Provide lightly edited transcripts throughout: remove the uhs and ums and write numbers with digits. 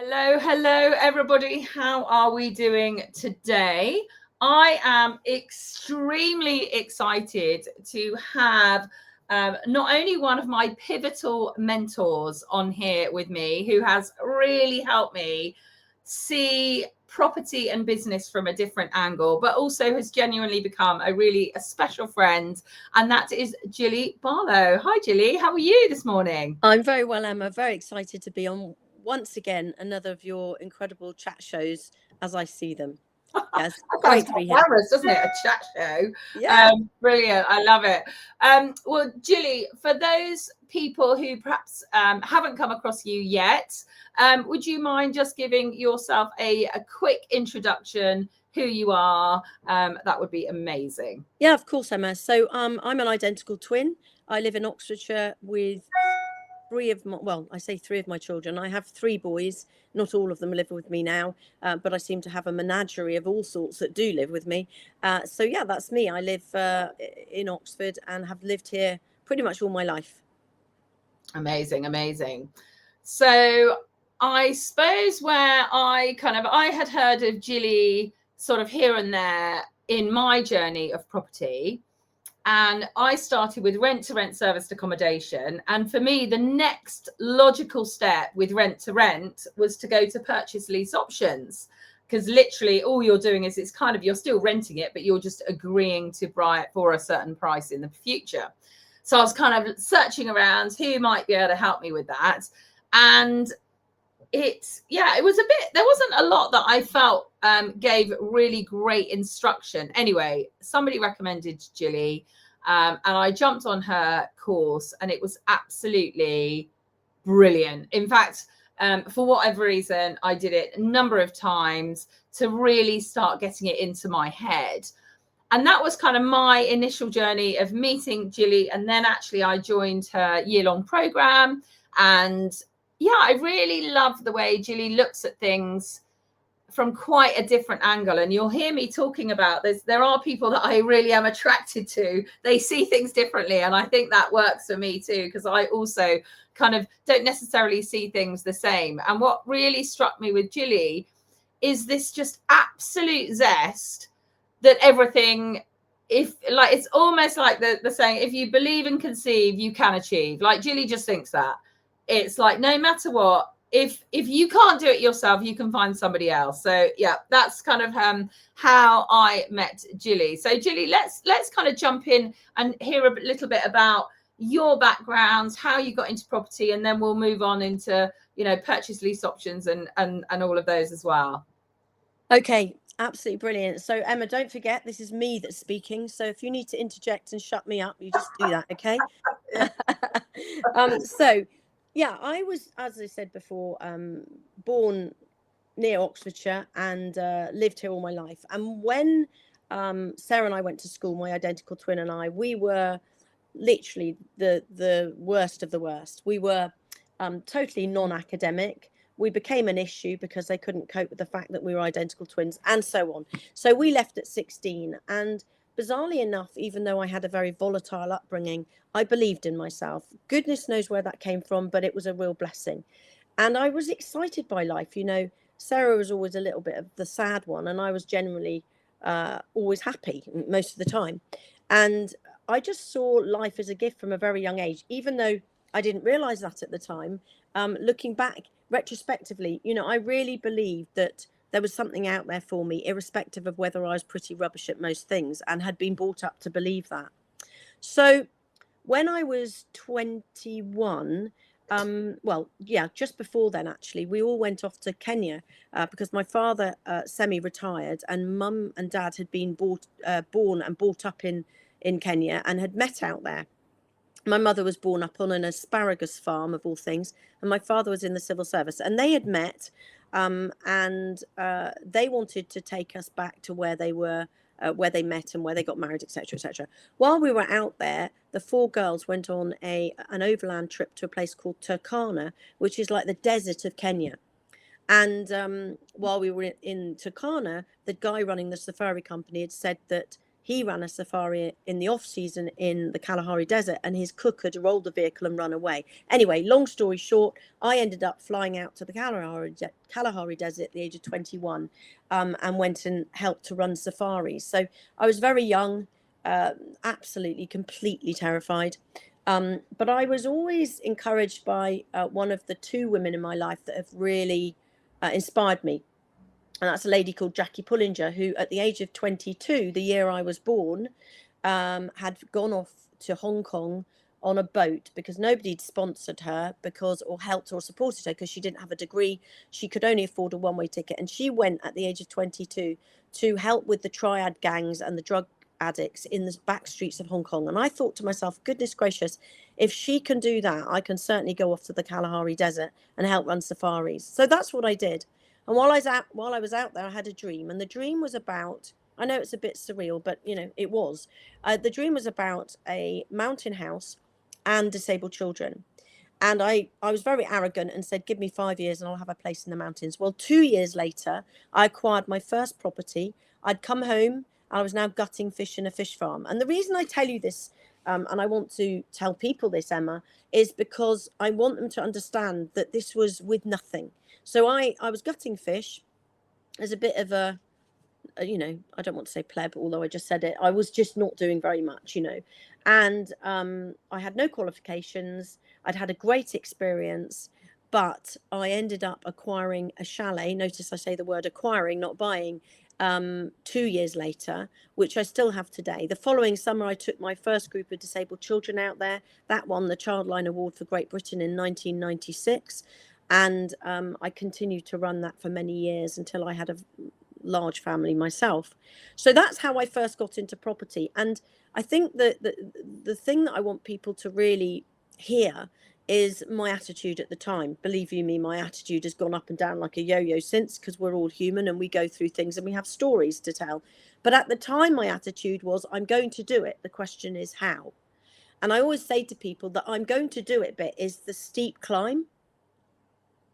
Hello, everybody. How are we doing today? I am extremely excited to have not only one of my pivotal mentors on here with me, who has really helped me see property and business from a different angle, but also has genuinely become a special friend, and that is Gillie Barlow. Hi, Gillie. How are you this morning? I'm very well, Emma. Very excited to be on once again another of your incredible chat shows as I see them. Yes, That sounds great to be here. glamorous, doesn't it? A chat show. Yeah. Brilliant. I love it. Well, Gillie, for those people who perhaps haven't come across you yet, would you mind just giving yourself a quick introduction, who you are? That would be amazing. Yeah, of course, Emma. So I'm an identical twin. I live in Oxfordshire with I say three of my children. I have three boys. Not all of them live with me now, but I seem to have a menagerie of all sorts that do live with me. So yeah, that's me. I live in Oxford and have lived here pretty much all my life. Amazing. So I suppose where I had heard of Gillie sort of here and there in my journey of property. And I started with rent to rent serviced accommodation. And for me, the next logical step with rent to rent was to go to purchase lease options. Because literally all you're doing is you're still renting it, but you're just agreeing to buy it for a certain price in the future. So I was kind of searching around who might be able to help me with that. And it was a bit, there wasn't a lot that I felt gave really great instruction. Anyway, somebody recommended Gillie, and I jumped on her course, and it was absolutely brilliant. In fact, for whatever reason, I did it a number of times to really start getting it into my head. And that was kind of my initial journey of meeting Gillie. And then actually I joined her year-long program. And yeah, I really love the way Gillie looks at things from quite a different angle. And you'll hear me talking about this. There are people that I really am attracted to. They see things differently. And I think that works for me too, because I also kind of don't necessarily see things the same. And what really struck me with Gillie is this just absolute zest that everything, it's almost like the saying, if you believe and conceive, you can achieve. Like Gillie just thinks that. It's like, no matter what, if you can't do it yourself, you can find somebody else. So yeah, that's kind of how I met Gillie. So Gillie, let's kind of jump in and hear a little bit about your background, how you got into property, and then we'll move on into, purchase lease options and all of those as well. Okay, absolutely brilliant. So Emma, don't forget, this is me that's speaking. So if you need to interject and shut me up, you just do that, okay? So yeah, I was, as I said before, born near Oxfordshire and lived here all my life. And when Sarah and I went to school, my identical twin and I, we were literally the worst of the worst. We were totally non-academic. We became an issue because they couldn't cope with the fact that we were identical twins and so on. So we left at 16. And bizarrely enough, even though I had a very volatile upbringing, I believed in myself. Goodness knows where that came from, but it was a real blessing. And I was excited by life. Sarah was always a little bit of the sad one, and I was generally always happy most of the time. And I just saw life as a gift from a very young age, even though I didn't realize that at the time. Looking back retrospectively, I really believed that there was something out there for me, irrespective of whether I was pretty rubbish at most things, and had been brought up to believe that. So when I was 21, just before then, actually, we all went off to Kenya because my father semi-retired, and mum and dad had been born and brought up in Kenya and had met out there. My mother was born up on an asparagus farm, of all things, and my father was in the civil service, and they had met, and they wanted to take us back to where they were, where they met and where they got married, etc., etc. While we were out there, the four girls went on an overland trip to a place called Turkana, which is like the desert of Kenya. And while we were in Turkana, the guy running the safari company had said that he ran a safari in the off season in the Kalahari Desert, and his cook had rolled the vehicle and run away. Anyway, long story short, I ended up flying out to the Kalahari Desert at the age of 21, and went and helped to run safaris. So I was very young, absolutely, completely terrified. But I was always encouraged by one of the two women in my life that have really inspired me. And that's a lady called Jackie Pullinger, who at the age of 22, the year I was born, had gone off to Hong Kong on a boat because nobody had sponsored her or helped or supported her because she didn't have a degree. She could only afford a one-way ticket. And she went at the age of 22 to help with the triad gangs and the drug addicts in the back streets of Hong Kong. And I thought to myself, goodness gracious, if she can do that, I can certainly go off to the Kalahari Desert and help run safaris. So that's what I did. And while I was out there, I had a dream, and the dream was about, I know it's a bit surreal, but it was. The dream was about a mountain house and disabled children. And I was very arrogant and said, give me 5 years and I'll have a place in the mountains. Well, 2 years later, I acquired my first property. I'd come home. I was now gutting fish in a fish farm. And the reason I tell you this, and I want to tell people this, Emma, is because I want them to understand that this was with nothing. So I was gutting fish as a bit of a, I don't want to say pleb, although I just said it. I was just not doing very much, and I had no qualifications. I'd had a great experience, but I ended up acquiring a chalet. Notice I say the word acquiring, not buying, 2 years later, which I still have today. The following summer, I took my first group of disabled children out there. That won the Childline Award for Great Britain in 1996. And I continued to run that for many years until I had a large family myself. So that's how I first got into property. And I think that the thing that I want people to really hear is my attitude at the time. Believe you me, my attitude has gone up and down like a yo-yo since, because we're all human and we go through things and we have stories to tell. But at the time, my attitude was, I'm going to do it. The question is how. And I always say to people that I'm going to do it bit is the steep climb,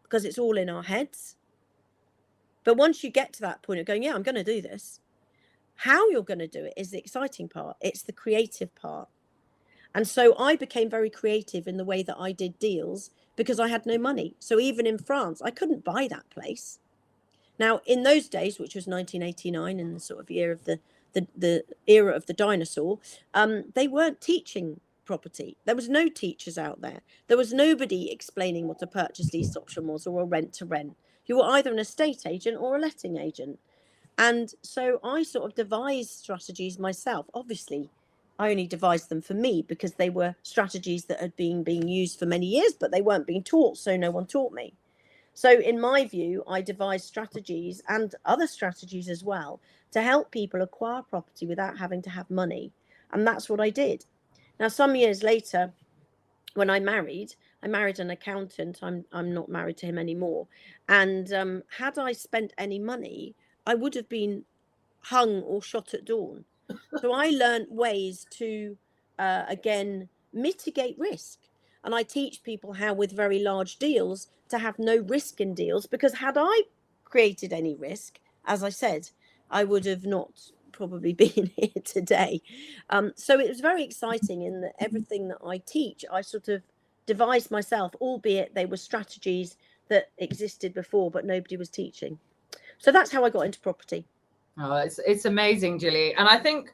because it's all in our heads. But once you get to that point of going, yeah, I'm going to do this, how you're going to do it is the exciting part. It's the creative part. And so I became very creative in the way that I did deals because I had no money. So even in France, I couldn't buy that place. Now, in those days, which was 1989, in the sort of year of the era of the dinosaur, they weren't teaching property. There was no teachers out there. There was nobody explaining what a purchase lease option was or a rent to rent. You were either an estate agent or a letting agent. And so I sort of devised strategies myself. Obviously, I only devised them for me because they were strategies that had been being used for many years, but they weren't being taught, so no one taught me. So in my view, I devised strategies and other strategies as well to help people acquire property without having to have money. And that's what I did. Now, some years later, when I married an accountant. I'm not married to him anymore. And had I spent any money, I would have been hung or shot at dawn. So I learned ways to, again, mitigate risk. And I teach people how, with very large deals, to have no risk in deals, because had I created any risk, as I said, I would have not probably been here today. So it was very exciting in that everything that I teach, I sort of devised myself, albeit they were strategies that existed before, but nobody was teaching. So that's how I got into property. Oh, it's amazing, Gillie. And I think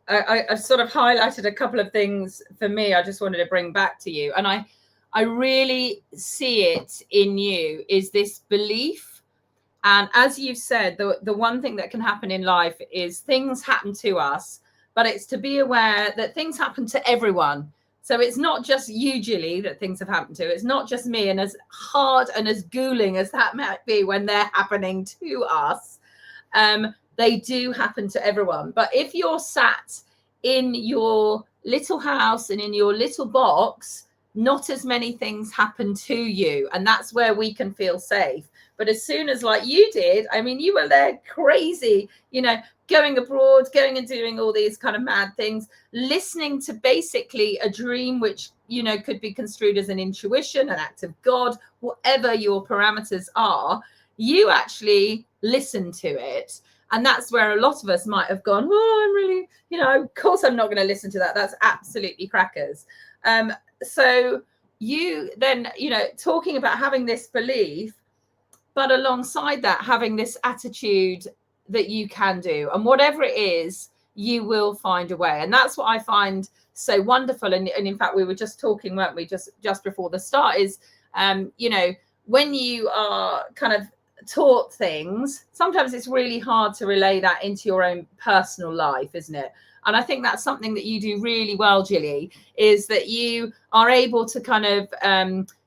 I've sort of highlighted a couple of things for me I just wanted to bring back to you. And I really see it in you is this belief. And as you've said, the one thing that can happen in life is things happen to us, but it's to be aware that things happen to everyone. So it's not just you, Gillie, that things have happened to. It's not just me. And as hard and as ghouling as that might be when they're happening to us, they do happen to everyone. But if you're sat in your little house and in your little box, not as many things happen to you. And that's where we can feel safe. But as soon as, like you did, I mean, you were there crazy, going abroad, going and doing all these kind of mad things, listening to basically a dream, which, could be construed as an intuition, an act of God, whatever your parameters are. You actually listened to it. And that's where a lot of us might have gone, oh, I'm really, of course I'm not going to listen to that. That's absolutely crackers. So you then, talking about having this belief, but alongside that, having this attitude that you can do, and whatever it is, you will find a way. And that's what I find so wonderful. And in fact, we were just talking, weren't we, just before the start, is, when you are kind of taught things, sometimes it's really hard to relay that into your own personal life, isn't it? And I think that's something that you do really well, Gillie, is that you are able to kind of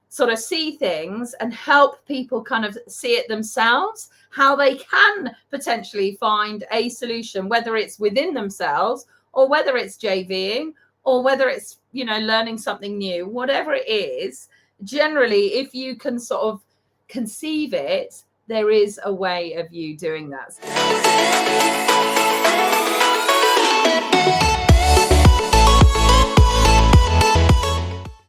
sort of see things and help people kind of see it themselves, how they can potentially find a solution, whether it's within themselves or whether it's JVing or whether it's, learning something new, whatever it is. Generally, if you can sort of conceive it, there is a way of you doing that.